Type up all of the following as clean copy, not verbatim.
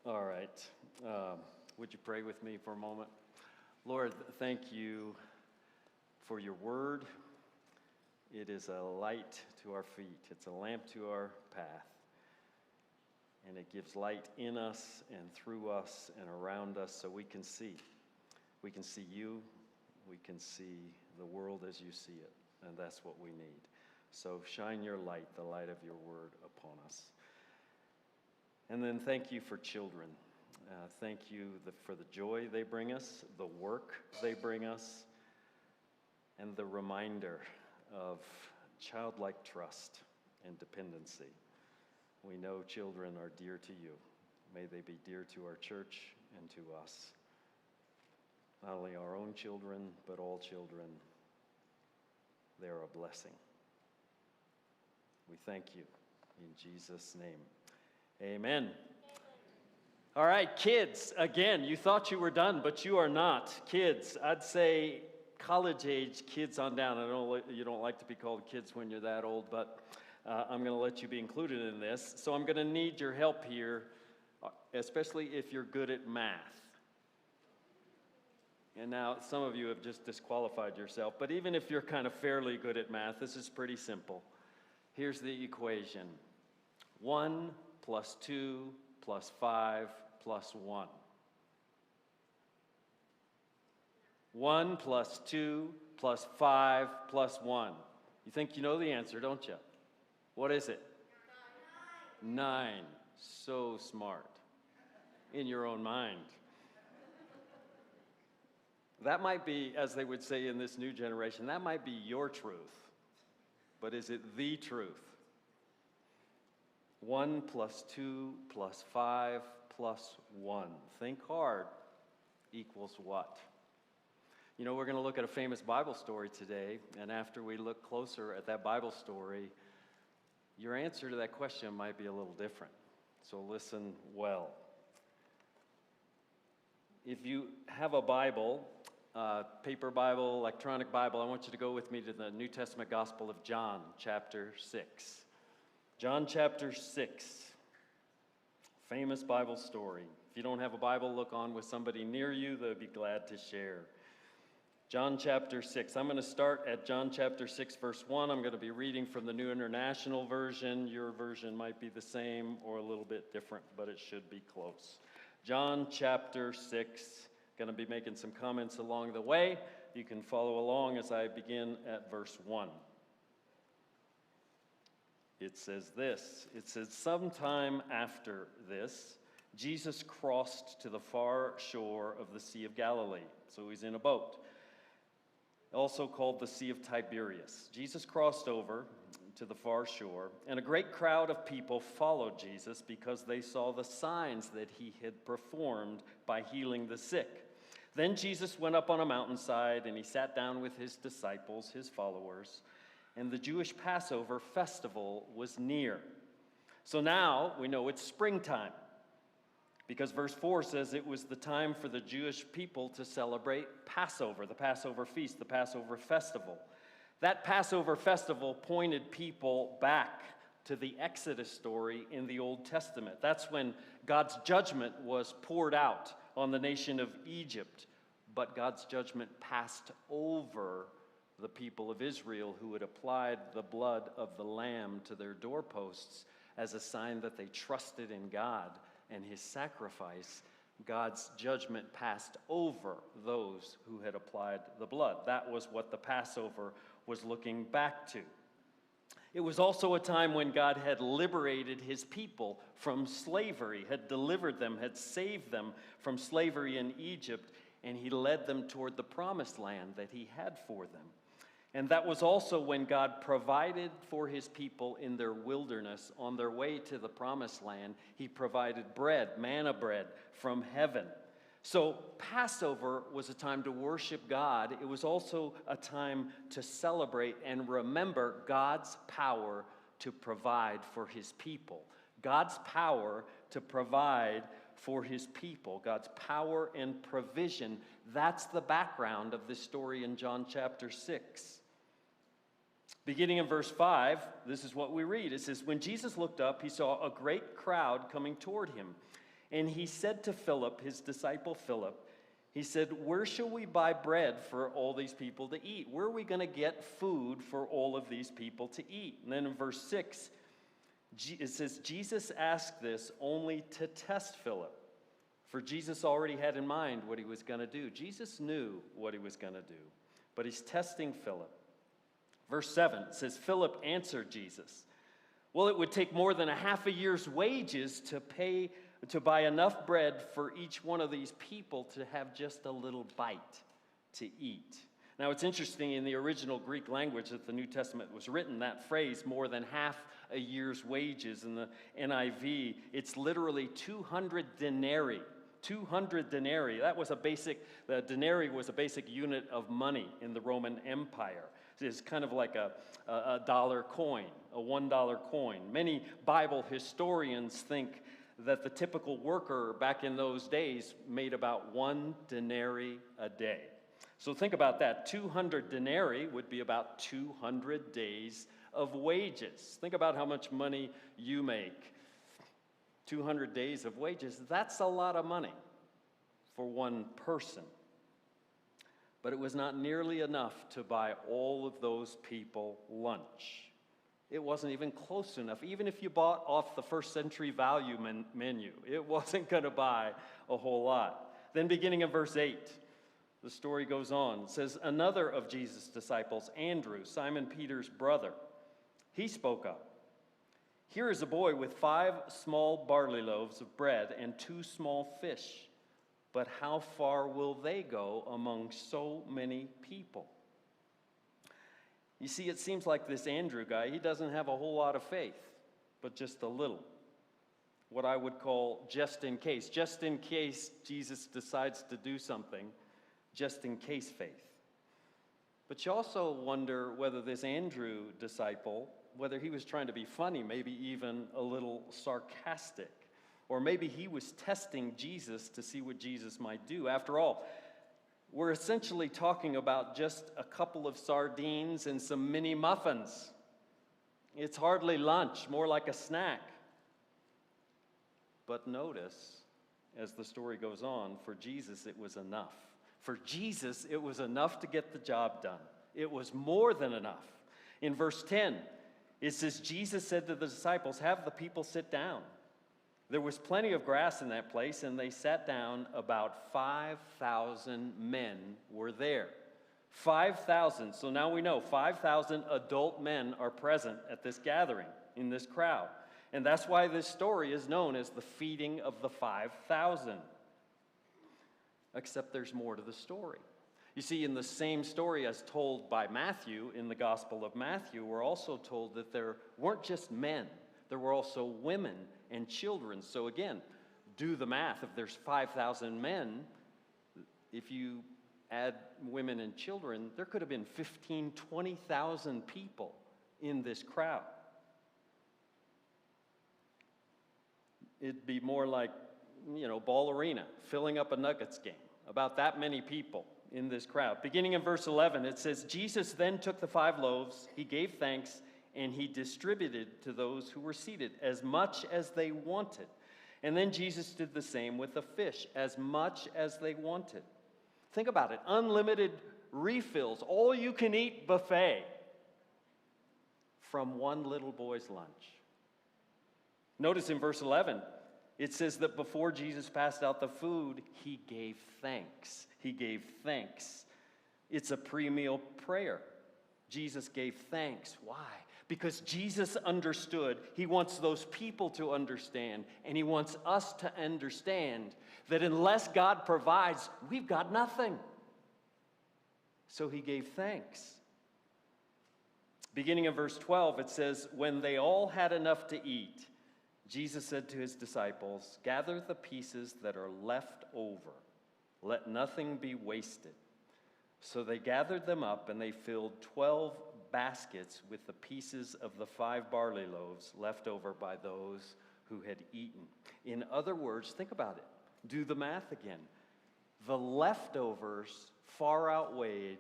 All right. Would you pray with me for a moment? Lord, thank you for your word. It is a light to our feet. It's a lamp to our path. And it gives light in us and through us and around us so we can see. We can see you. We can see the world as you see it. And that's what we need. So shine your light, the light of your word, upon us. And then thank you for children. Thank you for the joy they bring us, the work they bring us, and the reminder of childlike trust and dependency. We know children are dear to you. May they be dear to our church and to us. Not only our own children, but all children. They are a blessing. We thank you in Jesus' name. Amen. All right, kids, again, you thought you were done, but you are not. Kids, I'd say college-age kids on down. I know you don't like to be called kids when you're that old, but I'm going to let you be included in this. So I'm going to need your help here, especially if you're good at math. And now some of you have just disqualified yourself, but even if you're kind of fairly good at math, this is pretty simple. Here's the equation. 1 plus 2 plus 5 plus 1. 1 plus 2 plus 5 plus 1. You think you know the answer, don't you? What is it? 9. So smart. In your own mind. That might be, as they would say in this new generation, that might be your truth. But is it the truth? 1 plus 2 plus 5 plus 1. Think hard. Equals what? You know, we're going to look at a famous Bible story today, and after we look closer at that Bible story, your answer to that question might be a little different. So listen well. If you have a Bible, paper Bible, electronic Bible, I want you to go with me to the New Testament Gospel of John, chapter 6. John chapter 6, famous Bible story. If you don't have a Bible, look on with somebody near you. They'll be glad to share. John chapter 6. I'm going to start at John chapter 6, verse 1. I'm going to be reading from the New International Version. Your version might be the same or a little bit different, but it should be close. John chapter 6. Going to be making some comments along the way. You can follow along as I begin at verse 1. It says this. It says, sometime after this, Jesus crossed to the far shore of the Sea of Galilee. So he's in a boat, also called the Sea of Tiberias. Jesus crossed over to the far shore, and a great crowd of people followed Jesus because they saw the signs that he had performed by healing the sick. Then Jesus went up on a mountainside, and he sat down with his disciples, his followers, and the Jewish Passover festival was near. So now we know it's springtime, because verse 4 says it was the time for the Jewish people to celebrate Passover, the Passover feast, the Passover festival. That Passover festival pointed people back to the Exodus story in the Old Testament. That's when God's judgment was poured out on the nation of Egypt, but God's judgment passed over the people of Israel who had applied the blood of the lamb to their doorposts as a sign that they trusted in God and his sacrifice. God's judgment passed over those who had applied the blood. That was what the Passover was looking back to. It was also a time when God had liberated his people from slavery, had delivered them, had saved them from slavery in Egypt, and he led them toward the promised land that he had for them. And that was also when God provided for his people in their wilderness on their way to the promised land. He provided bread, manna bread from heaven. So Passover was a time to worship God. It was also a time to celebrate and remember God's power to provide for his people. God's power to provide for his people. God's power and provision. That's the background of this story in John chapter 6. Beginning in verse 5, this is what we read. It says, when Jesus looked up, he saw a great crowd coming toward him. And he said to Philip, his disciple Philip, he said, "Where shall we buy bread for all these people to eat? Where are we going to get food for all of these people to eat?" And then in verse 6, it says, Jesus asked this only to test Philip. For Jesus already had in mind what he was going to do. Jesus knew what he was going to do, but he's testing Philip. Verse 7 says, Philip answered Jesus, "Well, it would take more than a half a year's wages to buy enough bread for each one of these people to have just a little bite to eat." Now, it's interesting, in the original Greek language that the New Testament was written, that phrase, more than half a year's wages, in the NIV, it's literally 200 denarii. 200 denarii. The denarii was a basic unit of money in the Roman Empire. It's kind of like a dollar coin, a $1 coin. Many Bible historians think that the typical worker back in those days made about 1 denarii a day. So think about that. 200 denarii would be about 200 days of wages. Think about how much money you make. 200 days of wages, that's a lot of money for one person. But it was not nearly enough to buy all of those people lunch. It wasn't even close enough. Even if you bought off the first century value menu, it wasn't going to buy a whole lot. Then beginning in verse 8, the story goes on. It says, another of Jesus' disciples, Andrew, Simon Peter's brother, he spoke up. "Here is a boy with 5 small barley loaves of bread and 2 small fish. But how far will they go among so many people?" You see, it seems like this Andrew guy, he doesn't have a whole lot of faith, but just a little. What I would call just in case. Just in case Jesus decides to do something, just in case faith. But you also wonder whether this Andrew disciple, whether he was trying to be funny, maybe even a little sarcastic. Or maybe he was testing Jesus to see what Jesus might do. After all, we're essentially talking about just a couple of sardines and some mini muffins. It's hardly lunch, more like a snack. But notice, as the story goes on, for Jesus it was enough. For Jesus, it was enough to get the job done. It was more than enough. In verse 10, it says, Jesus said to the disciples, "Have the people sit down." There was plenty of grass in that place, and they sat down. About 5,000 men were there. 5,000. So now we know 5,000 adult men are present at this gathering, in this crowd. And that's why this story is known as the feeding of the 5,000. Except there's more to the story. You see, in the same story as told by Matthew, in the Gospel of Matthew, we're also told that there weren't just men. There were also women and children. So again, do the math. If there's 5,000 men, if you add women and children, there could have been 15,000, 20,000 people in this crowd. It'd be more like, Ball Arena, filling up a Nuggets game. About that many people in this crowd. Beginning in verse 11, it says, Jesus then took the 5 loaves, he gave thanks, and he distributed to those who were seated as much as they wanted. And then Jesus did the same with the fish, as much as they wanted. Think about it. Unlimited refills, all-you-can-eat buffet from one little boy's lunch. Notice in verse 11, it says that before Jesus passed out the food, he gave thanks. He gave thanks. It's a pre-meal prayer. Jesus gave thanks. Why? Because Jesus understood. He wants those people to understand, and he wants us to understand that unless God provides, we've got nothing. So he gave thanks. Beginning in verse 12, it says, when they all had enough to eat, Jesus said to his disciples, "Gather the pieces that are left over. Let nothing be wasted." So they gathered them up, and they filled 12 baskets with the pieces of the 5 barley loaves left over by those who had eaten. In other words, think about it. Do the math again. The leftovers far outweighed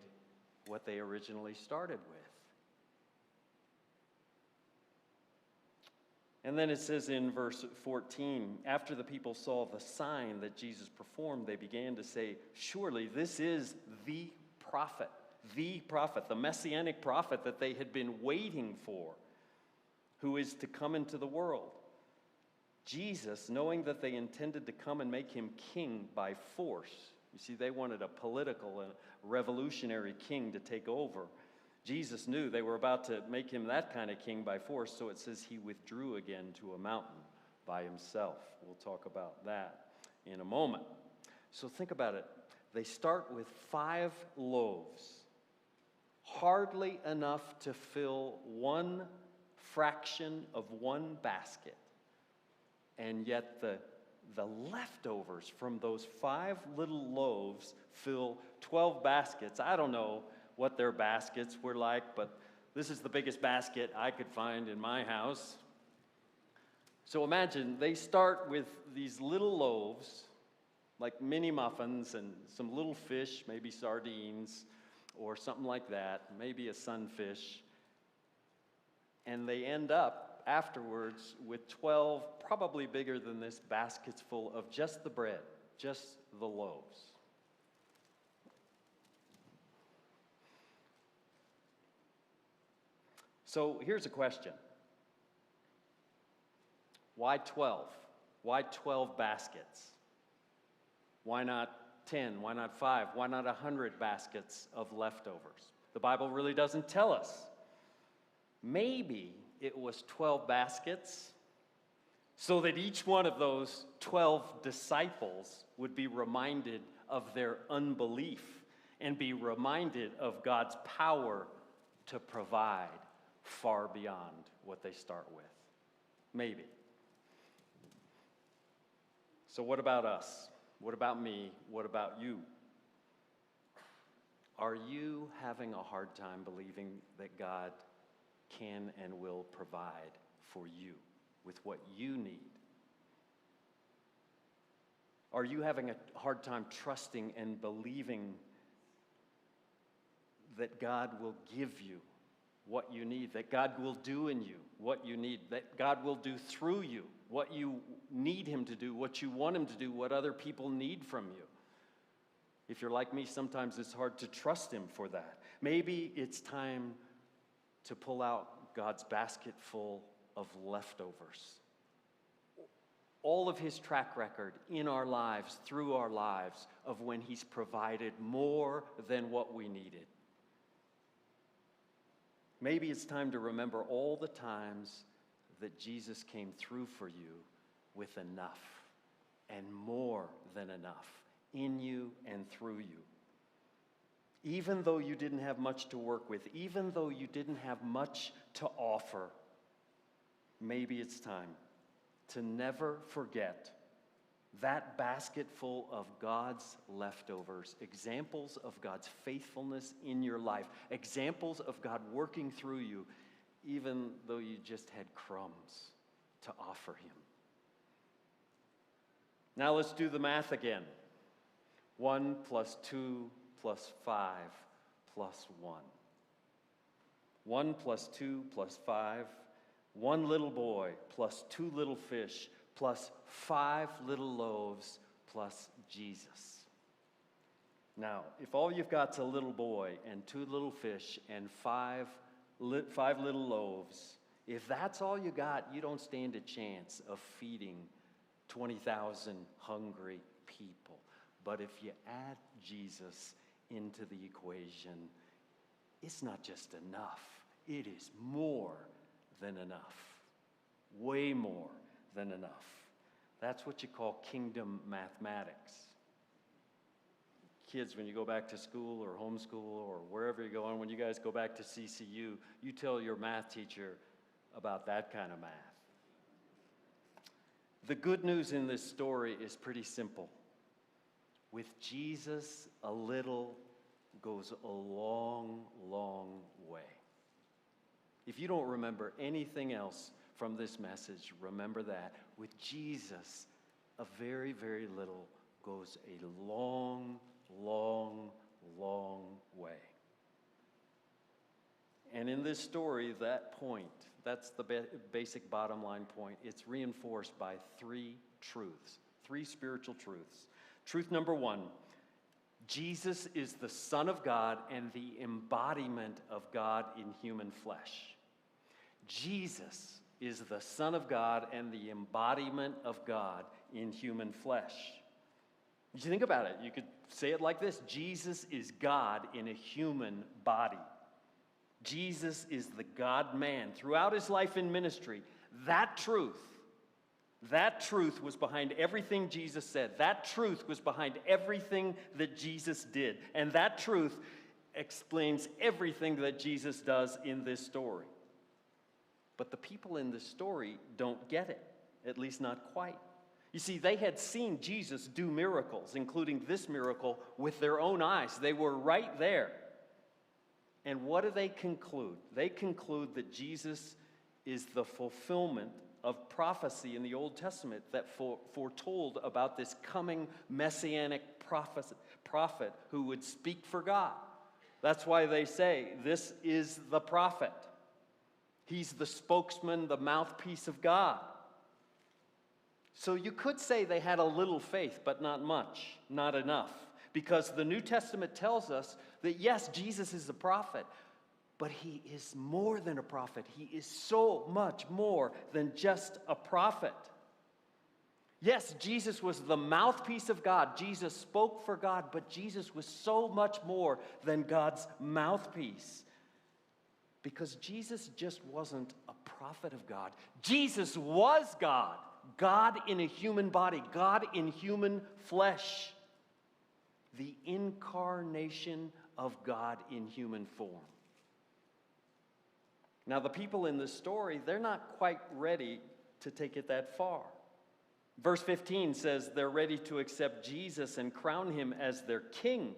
what they originally started with. And then it says in verse 14, after the people saw the sign that Jesus performed, they began to say, surely this is the prophet, the messianic prophet that they had been waiting for, who is to come into the world. Jesus, knowing that they intended to come and make him king by force, you see, they wanted a political and revolutionary king to take over. Jesus knew they were about to make him that kind of king by force, so it says he withdrew again to a mountain by himself. We'll talk about that in a moment. So think about it. They start with 5 loaves, hardly enough to fill one fraction of one basket. And yet the leftovers from those 5 little loaves fill 12 baskets. I don't know what their baskets were like, but this is the biggest basket I could find in my house. So imagine they start with these little loaves, like mini muffins and some little fish, maybe sardines or something like that, maybe a sunfish. And they end up afterwards with 12, probably bigger than this, baskets full of just the bread, just the loaves. So here's a question. Why 12? Why 12 baskets? Why not 10? Why not 5? Why not 100 baskets of leftovers? The Bible really doesn't tell us. Maybe it was 12 baskets so that each one of those 12 disciples would be reminded of their unbelief and be reminded of God's power to provide far beyond what they start with. Maybe. So what about us? What about me? What about you? Are you having a hard time believing that God can and will provide for you with what you need? Are you having a hard time trusting and believing that God will give you what you need, that God will do in you what you need, that God will do through you what you need him to do, what you want him to do, what other people need from you? If you're like me, sometimes it's hard to trust him for that. Maybe it's time to pull out God's basket full of leftovers. All of his track record in our lives, through our lives, of when he's provided more than what we needed. Maybe it's time to remember all the times that Jesus came through for you with enough and more than enough in you and through you. Even though you didn't have much to work with, even though you didn't have much to offer, maybe it's time to never forget that basket full of God's leftovers, examples of God's faithfulness in your life, examples of God working through you, even though you just had crumbs to offer him. Now let's do the math again. 1 plus 2 plus 5 plus 1. 1 plus 2 plus 5. 1 little boy plus 2 little fish plus 5 little loaves plus Jesus. Now, if all you've got's a little boy and 2 little fish and 5 little loaves, if that's all you got, you don't stand a chance of feeding 20,000 hungry people. But if you add Jesus into the equation, it's not just enough. It is more than enough. Way more than enough. That's what you call kingdom mathematics. Kids, when you go back to school or homeschool or wherever you're going, when you guys go back to CCU, you tell your math teacher about that kind of math. The good news in this story is pretty simple. With Jesus, a little goes a long, long way. If you don't remember anything else from this message, remember that. With Jesus, a very, very little goes a long, long, long way. And in this story, that point, That's the basic bottom line point. It's reinforced by three truths, three spiritual truths. Truth number one, Jesus is the Son of God and the embodiment of God in human flesh. Jesus is the Son of God and the embodiment of God in human flesh. You think about it, you could say it like this: Jesus is God in a human body. Jesus is the God-man. Throughout his life and ministry, that truth was behind everything Jesus said. That truth was behind everything that Jesus did. And that truth explains everything that Jesus does in this story. But the people in this story don't get it, at least not quite. You see, they had seen Jesus do miracles, including this miracle, with their own eyes. They were right there. And what do they conclude? They conclude that Jesus is the fulfillment of prophecy in the Old Testament that foretold about this coming messianic prophet who would speak for God. That's why they say, this is the prophet. He's the spokesman, the mouthpiece of God. So you could say they had a little faith, but not much, not enough. Because the New Testament tells us that yes, Jesus is a prophet, but he is more than a prophet. He is so much more than just a prophet. Yes, Jesus was the mouthpiece of God. Jesus spoke for God, but Jesus was so much more than God's mouthpiece. Because Jesus just wasn't a prophet of God. Jesus was God. God in a human body. God in human flesh. The incarnation of God in human form. Now, the people in this story, they're not quite ready to take it that far. Verse 15 says they're ready to accept Jesus and crown him as their king.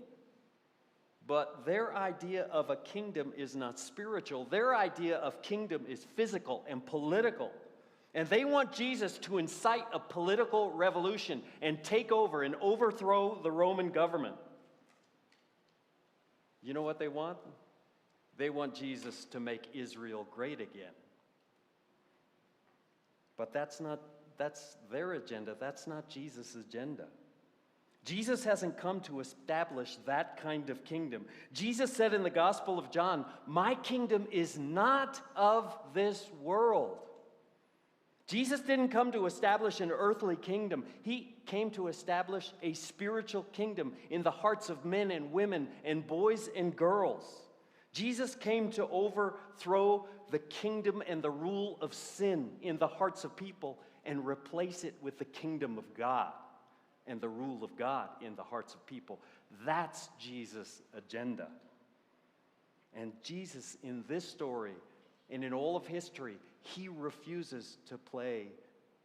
But their idea of a kingdom is not spiritual. Their idea of kingdom is physical and political. And they want Jesus to incite a political revolution and take over and overthrow the Roman government. You know what they want? They want Jesus to make Israel great again. But that's their agenda. That's not Jesus' agenda. Jesus hasn't come to establish that kind of kingdom. Jesus said in the Gospel of John, "My kingdom is not of this world." Jesus didn't come to establish an earthly kingdom. He came to establish a spiritual kingdom in the hearts of men and women and boys and girls. Jesus came to overthrow the kingdom and the rule of sin in the hearts of people and replace it with the kingdom of God and the rule of God in the hearts of people. That's Jesus' agenda. And Jesus, in this story and in all of history, he refuses to play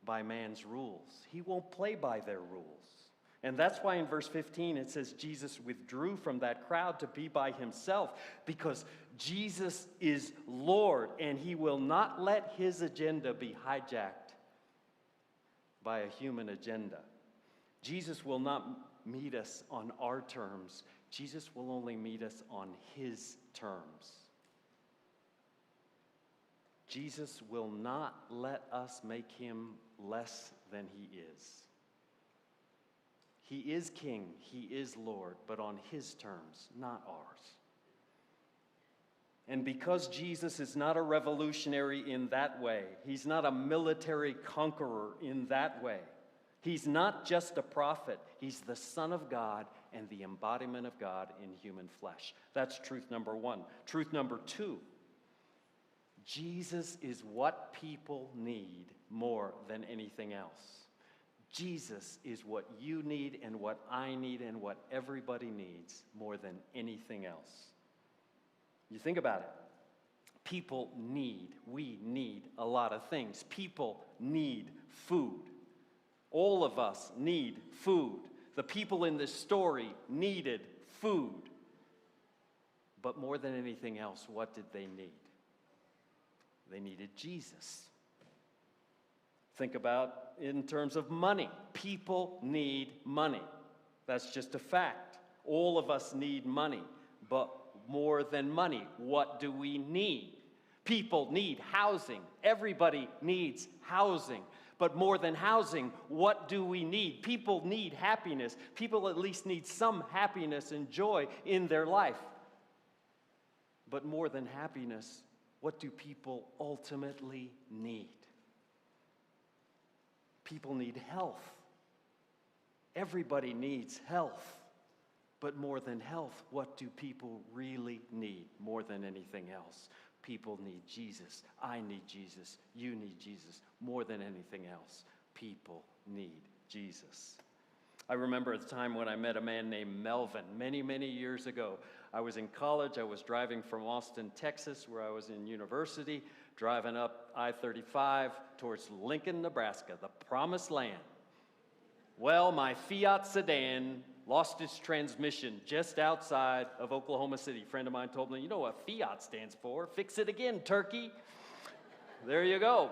by man's rules. He won't play by their rules. And that's why in verse 15 it says Jesus withdrew from that crowd to be by himself, because Jesus is Lord and he will not let his agenda be hijacked by a human agenda. Jesus will not meet us on our terms. Jesus will only meet us on his terms. Jesus will not let us make him less than he is. He is king, he is Lord, but on his terms, not ours. And because Jesus is not a revolutionary in that way, he's not a military conqueror in that way, he's not just a prophet, he's the Son of God and the embodiment of God in human flesh. That's truth number one. Truth number two, Jesus is what people need more than anything else. Jesus is what you need and what I need and what everybody needs more than anything else. You think about it. We need a lot of things. People need food. All of us need food. The people in this story needed food. But more than anything else, what did they need? They needed Jesus. Think about in terms of money. People need money. That's just a fact. All of us need money. But more than money, what do we need? People need housing. Everybody needs housing. But more than housing, what do we need? People need happiness. People at least need some happiness and joy in their life. But more than happiness, what do people ultimately need? People need health. Everybody needs health. But more than health, what do people really need more than anything else? People need Jesus. I need Jesus. You need Jesus. More than anything else, people need Jesus. I remember at the time when I met a man named Melvin many, many years ago. I was in college. I was driving from Austin, Texas, where I was in university, driving up I-35 towards Lincoln, Nebraska, the promised land. Well, my Fiat sedan lost its transmission just outside of Oklahoma City. A friend of mine told me, you know what Fiat stands for? Fix it again, turkey. There you go.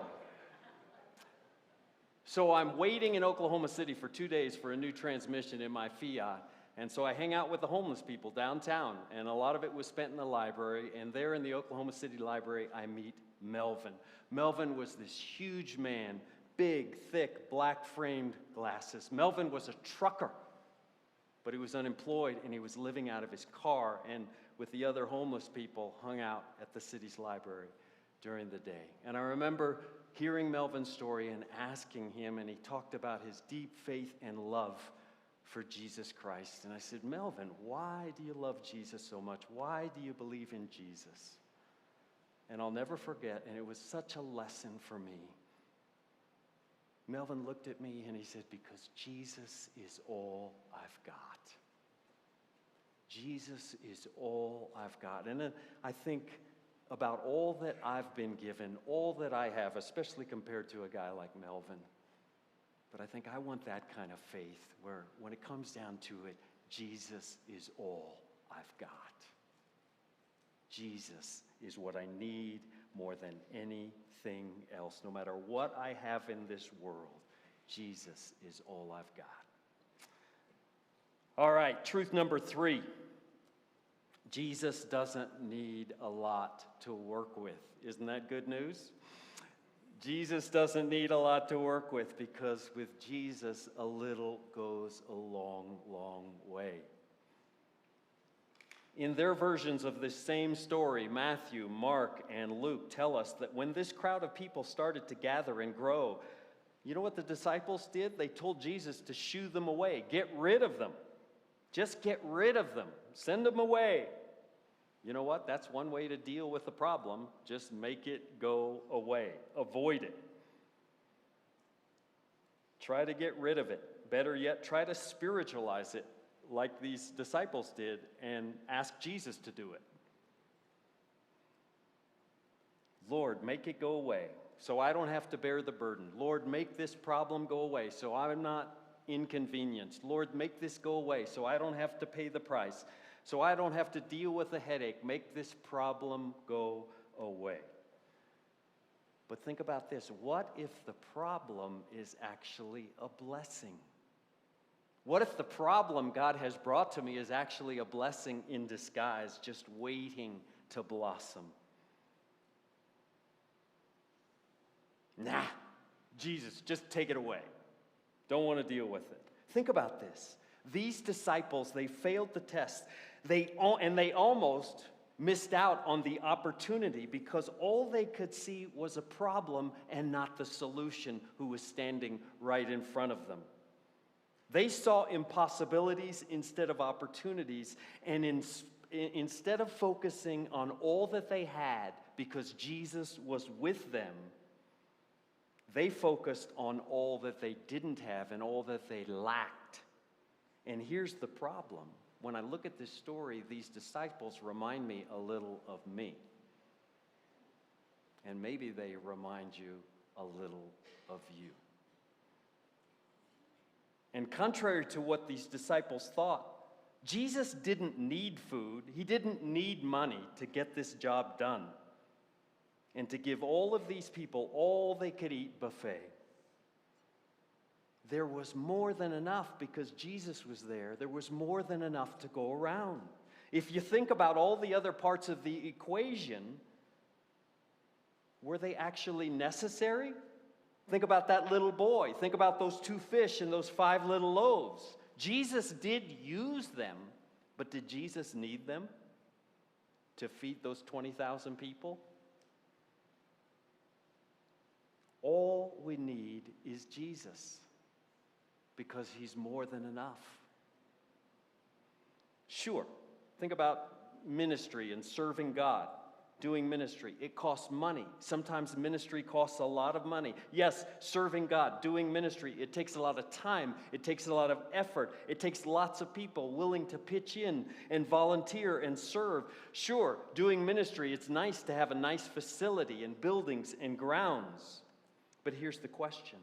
So I'm waiting in Oklahoma City for 2 days for a new transmission in my Fiat. And so I hang out with the homeless people downtown, and a lot of it was spent in the library. And there in the Oklahoma City library, I meet Melvin. Melvin was this huge man, big, thick, black-framed glasses. Melvin was a trucker, but he was unemployed, and he was living out of his car, and with the other homeless people, hung out at the city's library during the day. And I remember hearing Melvin's story and asking him, and he talked about his deep faith and love for Jesus Christ. And I said, Melvin, why do you love Jesus so much? Why do you believe in Jesus? And I'll never forget, and it was such a lesson for me. Melvin looked at me and he said, because Jesus is all I've got. Jesus is all I've got. And then I think about all that I've been given, all that I have, especially compared to a guy like Melvin. But I think I want that kind of faith where when it comes down to it, Jesus is all I've got. Jesus is what I need more than anything else. No matter what I have in this world, Jesus is all I've got. All right, truth number 3. Jesus doesn't need a lot to work with. Isn't that good news? Jesus doesn't need a lot to work with because with Jesus, a little goes a long, long way. In their versions of this same story, Matthew, Mark, and Luke tell us that when this crowd of people started to gather and grow, you know what the disciples did? They told Jesus to shoo them away. Get rid of them. Just get rid of them. Send them away. You know what? That's one way to deal with the problem. Just make it go away. Avoid it. Try to get rid of it. Better yet, try to spiritualize it like these disciples did and ask Jesus to do it. Lord, make it go away so I don't have to bear the burden. Lord, make this problem go away so I'm not inconvenienced. Lord, make this go away so I don't have to pay the price, so I don't have to deal with a headache. Make this problem go away. But think about this. What if the problem is actually a blessing? What if the problem God has brought to me is actually a blessing in disguise, just waiting to blossom? Nah, Jesus, just take it away. Don't want to deal with it. Think about this. These disciples, they failed the test. They almost missed out on the opportunity because all they could see was a problem and not the solution who was standing right in front of them. They saw impossibilities instead of opportunities, and instead of focusing on all that they had because Jesus was with them, they focused on all that they didn't have and all that they lacked. And here's the problem. When I look at this story, these disciples remind me a little of me. And maybe they remind you a little of you. And contrary to what these disciples thought, Jesus didn't need food. He didn't need money to get this job done and to give all of these people all they could eat buffet. There was more than enough because Jesus was there. There was more than enough to go around. If you think about all the other parts of the equation, were they actually necessary? Think about that little boy. Think about those 2 fish and those 5 little loaves. Jesus did use them, but did Jesus need them to feed those 20,000 people? All we need is Jesus, because he's more than enough. Sure, think about ministry and serving God, doing ministry. It costs money. Sometimes ministry costs a lot of money. Yes, serving God, doing ministry, it takes a lot of time. It takes a lot of effort. It takes lots of people willing to pitch in and volunteer and serve. Sure, doing ministry, it's nice to have a nice facility and buildings and grounds. But here's the question.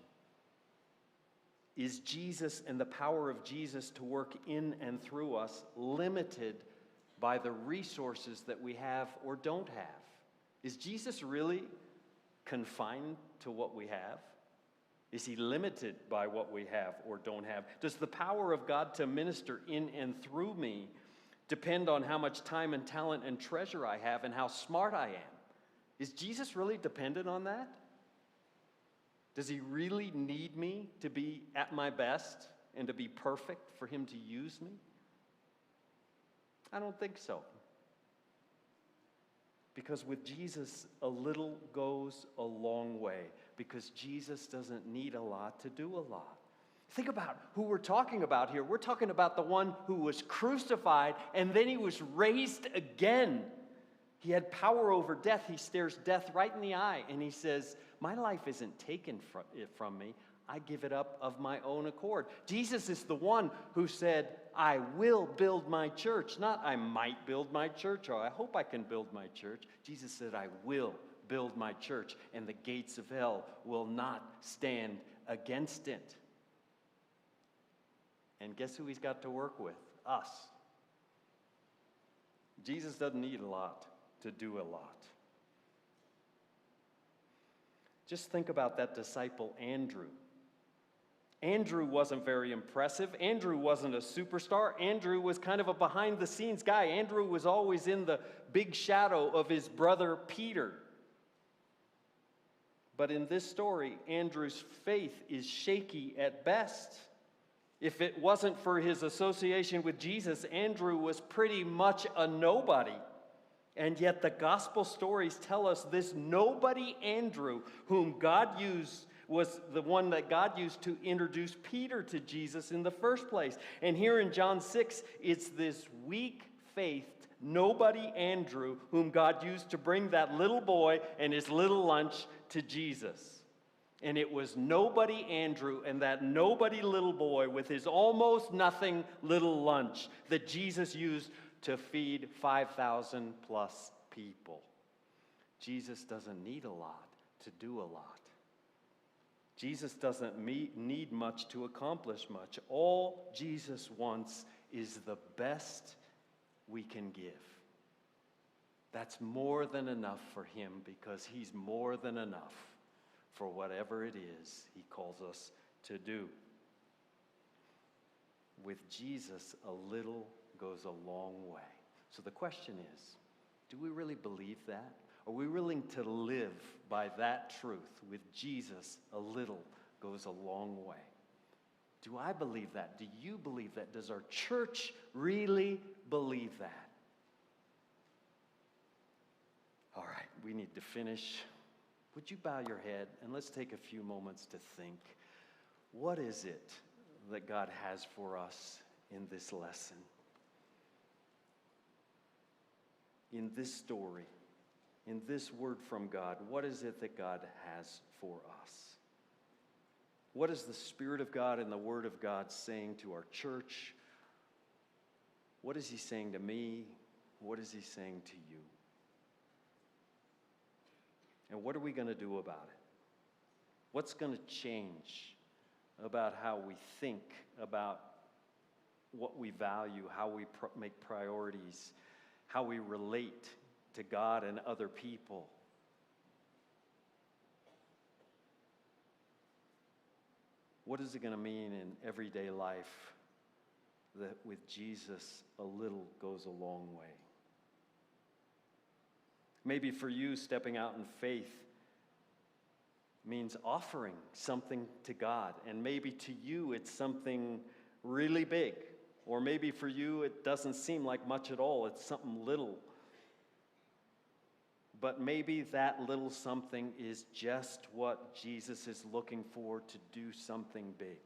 Is Jesus and the power of Jesus to work in and through us limited by the resources that we have or don't have? Is Jesus really confined to what we have? Is he limited by what we have or don't have? Does the power of God to minister in and through me depend on how much time and talent and treasure I have and how smart I am? Is Jesus really dependent on that? Does he really need me to be at my best and to be perfect for him to use me? I don't think so. Because with Jesus, a little goes a long way. Because Jesus doesn't need a lot to do a lot. Think about who we're talking about here. We're talking about the one who was crucified and then he was raised again. He had power over death. He stares death right in the eye and he says, my life isn't taken from me. I give it up of my own accord. Jesus is the one who said, I will build my church. Not I might build my church or I hope I can build my church. Jesus said, I will build my church and the gates of hell will not stand against it. And guess who he's got to work with? Us. Jesus doesn't need a lot to do a lot. Just think about that disciple, Andrew. Andrew wasn't very impressive. Andrew wasn't a superstar. Andrew was kind of a behind-the-scenes guy. Andrew was always in the big shadow of his brother Peter. But in this story, Andrew's faith is shaky at best. If it wasn't for his association with Jesus, Andrew was pretty much a nobody. And yet the gospel stories tell us this nobody Andrew, whom God used, was the one that God used to introduce Peter to Jesus in the first place. And here in John 6, it's this weak-faithed nobody Andrew whom God used to bring that little boy and his little lunch to Jesus. And it was nobody Andrew and that nobody little boy with his almost nothing little lunch that Jesus used to feed 5,000 plus people. Jesus doesn't need a lot to do a lot. Jesus doesn't need much to accomplish much. All Jesus wants is the best we can give. That's more than enough for him because he's more than enough for whatever it is he calls us to do. With Jesus, a little goes a long way. So the question is, do we really believe that? Are we willing to live by that truth? With Jesus, a little goes a long way. Do I believe that? Do you believe that? Does our church really believe that? All right, we need to finish. Would you bow your head and let's take a few moments to think. What is it that God has for us in this lesson? In this story, in this word from God, what is it that God has for us? What is the Spirit of God and the Word of God saying to our church? What is he saying to me? What is he saying to you? And what are we going to do about it? What's going to change about how we think about what we value, how we make priorities, how we relate to God and other people? What is it going to mean in everyday life that with Jesus, a little goes a long way? Maybe for you, stepping out in faith means offering something to God. And maybe to you it's something really big. Or maybe for you it doesn't seem like much at all. It's something little. But maybe that little something is just what Jesus is looking for to do something big.